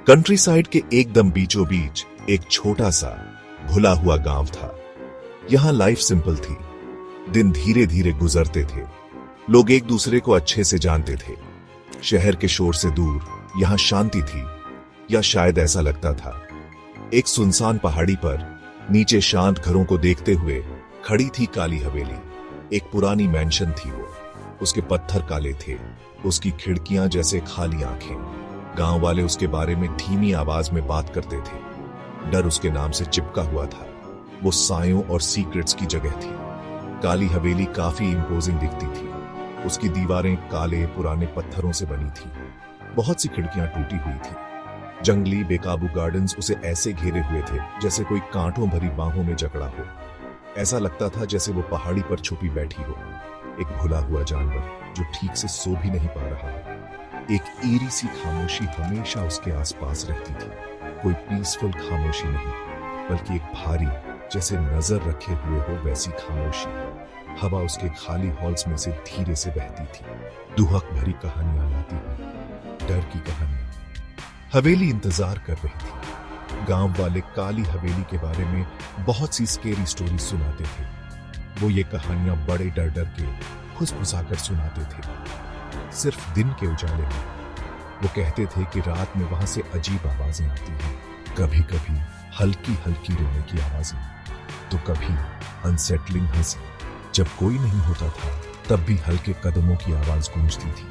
Country side के एकदम बीचों बीच एक छोटा सा भुला हुआ गांव था। यहां लाइफ सिंपल थी। दिन धीरे धीरे गुजरते थे। लोग एक दूसरे को अच्छे से जानते थे। शहर के शोर से दूर यहां शांति थी, या शायद ऐसा लगता था। एक सुनसान पहाड़ी पर नीचे शांत घरों को देखते हुए खड़ी थी काली हवेली। एक पुरानी मैंशन थी वो। उसके पत्थर काले थे, उसकी खिड़कियां जैसे खाली आंखें। गांव वाले उसके बारे में धीमी आवाज में बात करते थे। डर उसके नाम से चिपका हुआ था। वो सायों और सीक्रेट्स की जगह थी। काली हवेली काफी इंपोजिंग दिखती थी। उसकी दीवारें काले पुराने पत्थरों से बनी थी। बहुत सी खिड़कियां टूटी हुई थी। जंगली बेकाबू गार्डन्स उसे ऐसे घेरे हुए थे जैसे कोई कांटों भरी बाहों में जकड़ा हो। ऐसा लगता था जैसे वो पहाड़ी पर छुपी बैठी हो, एक भुला हुआ जानवर जो ठीक से सो भी नहीं पा रहा हो। एक ईरी सी खामोशी हमेशा उसके आसपास रहती थी। कोई पीसफुल खामोशी नहीं, बल्कि एक भारी, जैसे नजर रखे हुए हो वैसी खामोशी। हवा उसके खाली हॉल्स में से धीरे से बहती थी, दुहक भरी कहानियां लाती हुई, डर की कहानियां। हवेली इंतजार कर रही थी। गांव वाले काली हवेली के बारे में बहुत सी स्केरी स्टोरी सुनाते थे। वो ये कहानियां बड़े डर डर के फुसफुसाकर सुनाते थे, सिर्फ दिन के उजाले में। वो कहते थे कि रात में वहां से अजीब आवाजें आती हैं, कभी कभी हल्की हल्की रोने की आवाजें, तो कभी अनसेटलिंग हंसी। जब कोई नहीं होता था तब भी हल्के कदमों की आवाज गूंजती थी।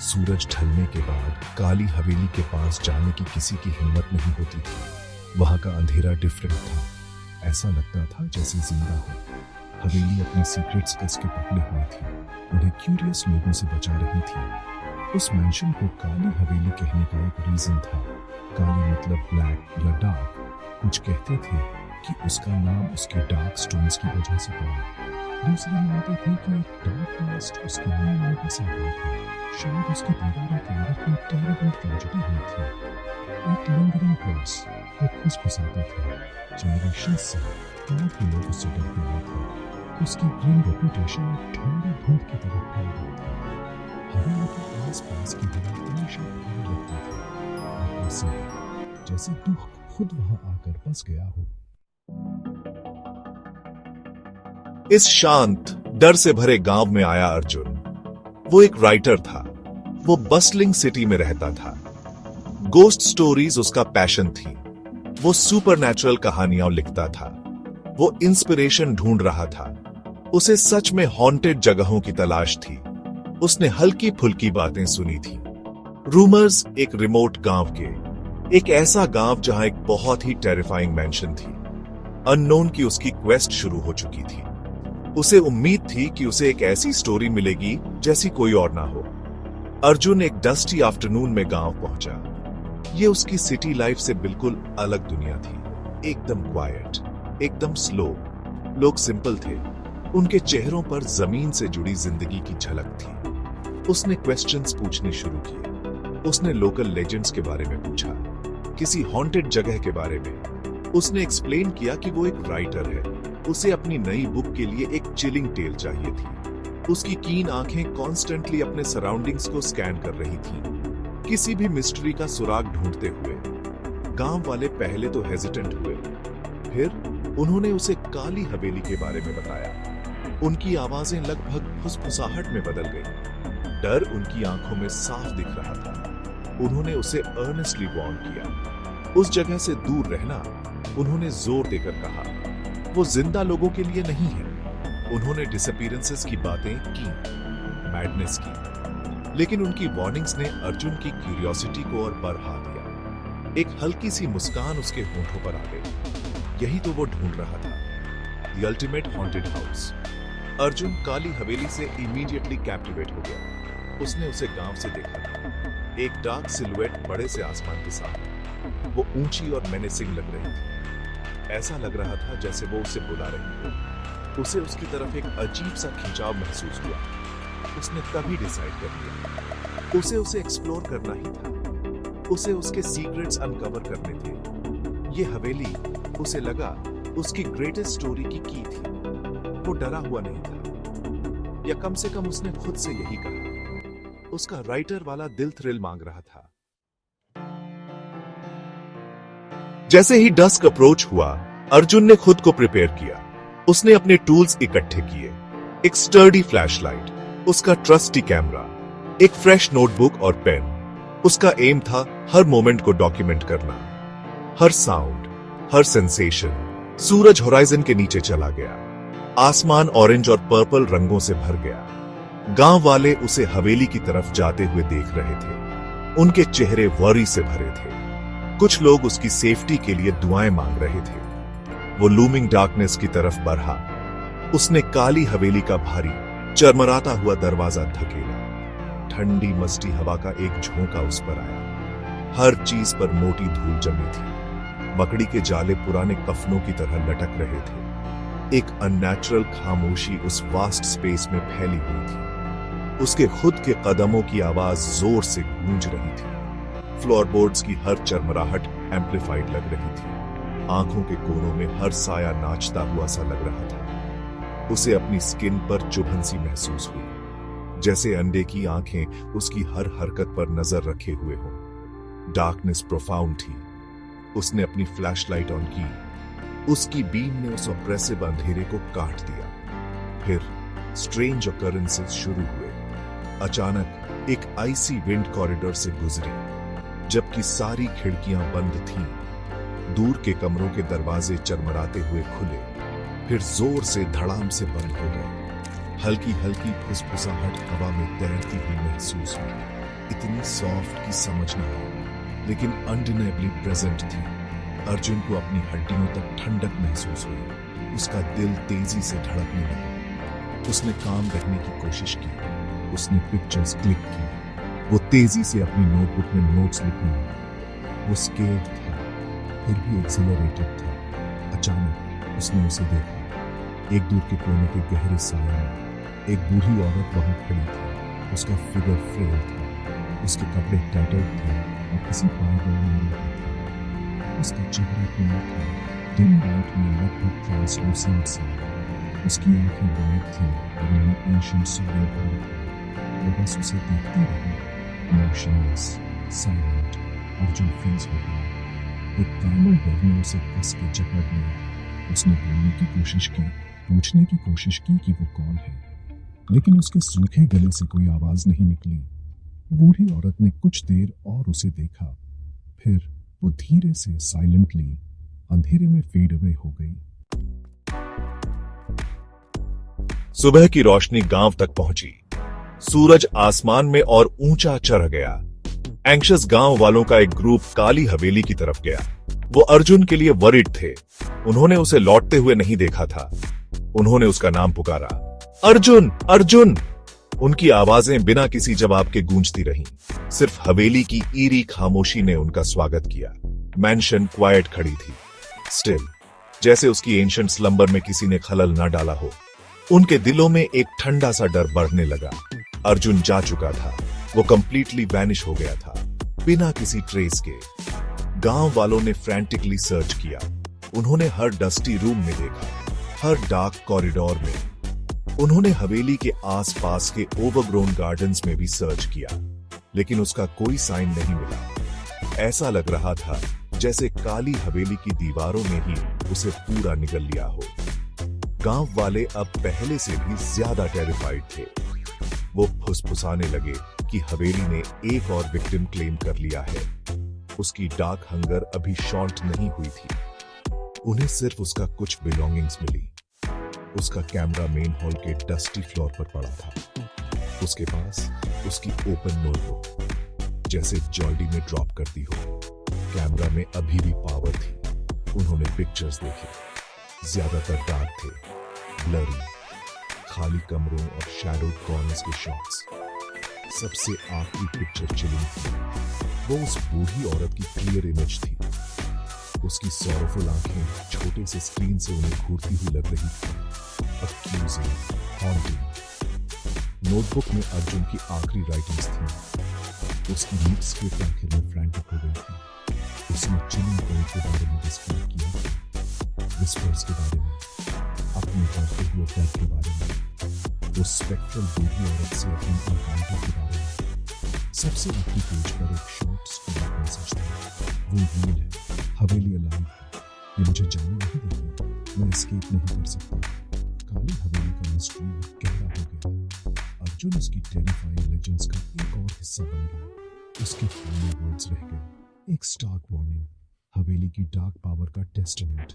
सूरज ढलने के बाद काली हवेली के पास जाने की किसी की हिम्मत नहीं होती थी। वहां का अंधेरा डिफरेंट था। ऐसा लगता था जैसे जिंदा हो। हवेली अपनी सीक्रेट्स कस के पकड़े हुई थी, उन्हें क्यूरियस लोगों से बचा रही थी। उस मैंशन को काली हवेली कहने का एक रीजन था। काली मतलब ब्लैक या डार्क। कुछ कहते थे कि उसका नाम उसके डार्क स्टोन्स की वजह से पड़ा। दूसरे मानते थे कि एक डार्क पास्ट उसके नींव में बसा हुआ था। शायद उसकी दीवारों के अंदर कोई टेरिबल ट्रेजेडी हुई थी। एक लिंगरिंग कर्स वो फुसफुसाते थे। जनरेशंस से काफी लोग उससे डरते हुए थे। उसकी ग्रीन रेपुटेशन एक ठंडी धूप की तरह फैल गई थी। हवेली के आसपास की हवा हमेशा ठंडी लगती थी, और ऐसे जैसे दुख खुद वहां आकर बस गया हो। इस शांत, डर से भरे गांव में आया अर्जुन। वो एक राइटर था। वो बस्लिंग सिटी में रहता था। गोस्ट स्टोरीज उसका पैशन थी। वो सुपरनैचुरल कहानियां लिखता था। वो इंस्पिरेशन ढूंढ रहा था। उसे सच में हॉन्टेड जगहों की तलाश थी। उसने हल्की फुल्की बातें सुनी थी। रूमर्स एक रिमोट गांव के, एक ऐसा गांव जहां एक बहुत ही टेरिफाइंग मैंशन थी। अननोन की उसकी क्वेस्ट शुरू हो चुकी थी। उसे उम्मीद थी कि उसे एक ऐसी स्टोरी मिलेगी जैसी कोई और ना हो। अर्जुन एक डस्टी आफ्टरनून में गांव पहुंचा। ये उसकी सिटी लाइफ से बिल्कुल अलग दुनिया थी। एकदम क्वाइट, एकदम स्लो। लोग सिंपल थे। उनके चेहरों पर जमीन से जुड़ी जिंदगी की झलक थी। उसने क्वेश्चंस पूछने शुरू किए। उसने लोकल लेजेंड्स के बारे में पूछा, किसी हॉन्टेड जगह के बारे में। उसने एक्सप्लेन किया कि वो एक राइटर है। उसे अपनी नई बुक के लिए एक चिलिंग टेल चाहिए थी। उसकी कीन आंखें कॉन्स्टेंटली अपने सराउंडिंग्स को स्कैन कर रही थी, किसी भी मिस्ट्री का सुराग ढूंढते हुए। गांव वाले पहले तो हेजिटेंट हुए, फिर उन्होंने उसे काली हवेली के बारे में बताया। उनकी आवाजें लगभग फुसफुसाहट में बदल गई। डर उनकी आंखों में साफ दिख रहा था। उन्होंने उसे अर्नेस्टली वार्न किया, उस जगह से दूर रहना। उन्होंने जोर देकर कहा, वो जिंदा लोगों के लिए नहीं है। उन्होंने डिसअपीयरेंसेस की बातें की, मैडनेस की, लेकिन उनकी वार्निंग्स ने अर्जुन की क्यूरियोसिटी को और बढ़ा दिया। एक हल्की सी मुस्कान उसके होठों पर आ गई। यही तो वो ढूंढ रहा था, the ultimate haunted house. Arjun काली हवेली से इमीडिएटली कैप्टिवेट हो गया। उसने उसे गांव से देखा था, एक डार्क सिलुएट बड़े से आसमान के साथ। वो ऊंची और मेनेसिंग लग रही थी। ऐसा लग रहा था जैसे वो उसे बुला रही हो। उसे उसकी तरफ एक अजीब सा खिंचाव महसूस हुआ। उसने तभी डिसाइड कर लिया, उसे एक्सप्लोर करना ही था। उसे उसके सीक्रेट्स अनकवर करने थे। ये हवेली, उसे लगा, उसकी ग्रेटेस्ट स्टोरी की थी। वो डरा हुआ नहीं था, या कम से कम उसने खुद से यही कहा। उसका राइटर वाला दिल थ्रिल मांग रहा था। जैसे ही डस्क अप्रोच हुआ, अर्जुन ने खुद को प्रिपेयर किया। उसने अपने टूल्स इकट्ठे किए, एक स्टर्डी फ्लैशलाइट, उसका ट्रस्टी कैमरा, एक फ्रेश नोटबुक और पेन। उसका एम था हर मोमेंट को डॉक्यूमेंट करना, हर साउंड, हर सेंसेशन। सूरज होराइजन के नीचे चला गया, आसमान ऑरेंज और पर्पल रंगों से भर गया। गांव वाले उसे हवेली की तरफ जाते हुए देख रहे थे। उनके चेहरे वरी से भरे थे। कुछ लोग उसकी सेफ्टी के लिए दुआएं मांग रहे थे। वो लूमिंग डार्कनेस की तरफ बढ़ा। उसने काली हवेली का भारी चरमराता हुआ दरवाजा धकेला। ठंडी मस्ती हवा का एक झोंका उस पर आया। हर चीज पर मोटी धूल जमी थी। मकड़ी के जाले पुराने कफनों की तरह लटक रहे थे। एक अननेचुरल खामोशी उस वास्ट स्पेस में फैली हुई थी। उसके खुद के कदमों की आवाज जोर से गूंज रही थी। फ्लोरबोर्ड्स की हर चरमराहट एम्पलीफाइड लग रही थी। आंखों के कोनों में हर साया नाचता हुआ सा लग रहा था। उसे अपनी स्किन पर चुभन सी महसूस हुई, जैसे अंडे की आंखें उसकी हर हरकत पर नजर रखे हुए हों। डार्कनेस प्रोफाउंड थी। उसने अपनी फ्लैशलाइट ऑन की। उसकी बीम ने उस ऑप्रेसिव अंधेरे को काट दिया। फिर स्ट्रेंज ऑकरेंसेस शुरू हुए। अचानक एक आइसी विंड कॉरिडोर से गुजरी, जबकि सारी खिड़कियां बंद थीं। दूर के कमरों के दरवाजे चरमराते हुए खुले, फिर जोर से धड़ाम से बंद हो गए। हल्की हल्की फुसफुसाहट हवा में तैरती हुई महसूस हुई, इतनी सॉफ्ट कि समझ न आई, लेकिन अनडिनाइबली प्रेजेंट थी। अर्जुन को अपनी हड्डियों तक ठंडक महसूस हुई। उसका दिल तेजी से धड़कने लगा। उसने काम रखने की कोशिश की। उसने पिक्चर्स क्लिक की। वो तेजी से अपनी नोटबुक में नोट्स लिखने लगा। वो स्केर्ड था, फिर भी एक्सिलरेटेड था। अचानक उसने उसे देखा। एक दूर के कोने के गहरे साए में एक बूढ़ी औरत वहां खड़ी थी। उसका फिगर फ्रेल था। उसके कपड़े टैटर्ड थे और किसी पायदान में रखा था। उसका चेहरा पीला था, डिम लाइट में लगभग ट्रांसलूसेंट सा। उसकी आंखें वाइट थीं और उनमें एंशिएंट सोलर भरा था। वो बस उसे देखती रही, मोशनलेस, साइलेंट। अर्जुन फ्रीज हो गया। एक कामल डर ने उसे कस के जकड़ लिया। उसने बोलने की कोशिश की, पूछने की कोशिश की कि वो कौन है, लेकिन उसके सूखे गले से कोई आवाज नहीं निकली। बूढ़ी औरत ने कुछ देर और उसे देखा, फिर वो धीरे से साइलेंटली अंधेरे में फेड अवे हो गई। सुबह की रोशनी गांव तक पहुंची। सूरज आसमान में और ऊंचा चढ़ गया। एंग्शियस गांव वालों का एक ग्रुप काली हवेली की तरफ गया। वो अर्जुन के लिए वरिड थे। उन्होंने उसे लौटते हुए नहीं देखा था। उन्होंने उसका नाम पुकारा, अर्जुन, अर्जुन। उनकी आवाजें बिना किसी जवाब के गूंजती रहीं। सिर्फ हवेली की ईरी खामोशी ने उनका स्वागत किया। मैंशन क्वाइट खड़ी थी, स्टिल, जैसे उसकी एंशिएंट स्लंबर में किसी ने खलल न डाला हो। उनके दिलों में एक ठंडा सा डर बढ़ने लगा। अर्जुन जा चुका था। वो कंप्लीटली वैनिश हो गया था, बिना किसी ट्रेस के। गांव वालों ने फ्रैंटिकली सर्च किया। उन्होंने हर डस्टी रूम में देखा, हर डार्क कॉरिडोर में। उन्होंने हवेली के आसपास के ओवरग्रोन गार्डन्स में भी सर्च किया, लेकिन उसका कोई साइन नहीं मिला। ऐसा लग रहा था जैसे काली हवेली की दीवारों ने ही उसे पूरा निगल लिया हो। गांव वाले अब पहले से भी ज्यादा टेरिफाइड थे। वो फुसफुसाने लगे कि हवेली ने एक और विक्टिम क्लेम कर लिया है। उसकी डार्क हंगर अभी शॉन्ट नहीं हुई थी। उन्हें सिर्फ उसका कुछ बिलोंगिंग्स मिली। उसका कैमरा मेन हॉल के डस्टी फ्लोर पर पड़ा था। उसके पास उसकी ओपन नोटबुक, जैसे जॉल्डी में ड्रॉप करती हो। कैमरा में अभी भी पावर थी। उन्होंने पिक्चर्स देखे, ज्यादातर डार्क थे, ब्लरी, खाली कमरों और शैडो कॉर्नर्स के शॉट्स। सबसे आखिरी पिक्चर चिलिंग थी। वो उस बूढ़ी औरत की क्लियर इमेज थी। उसकी सॉरफुल आंखें छोटे से स्क्रीन से उन्हें घूरती हुई लग रही थी। Accusing, haunting। नोटबुक में अर्जुन की आखिरी राइटिंग्स थी। उसकी नीट स्क्रिप्ट आखिर में फ्रैंटिक हो गई थी। उसने चिलिंग पॉइंट के बारे में डिस्क्राइब किया, विस्पर्स के बारे में, अपने बढ़ते हुए डर के बारे में, वो स्पेक्ट्रल बूढ़ी औरत से अपनी एनकाउंटर के बारे में। सबसे आखिरी पेज पर एक शॉर्ट स्टोरी मैसेज था। वो रियल है, हवेली अलाइव है, ये मुझे जाने नहीं देगी, मैं एस्केप नहीं कर सकता। काली हवेली का मिस्ट्री अब गहरा हो गया। अर्जुन उसकी टेरिफाइंग लेजेंड्स का एक और हिस्सा बन गया। उसके फाइनल वर्ड्स रह गए, एक स्टार्क वार्निंग, हवेली की डार्क पावर का टेस्टमेंट।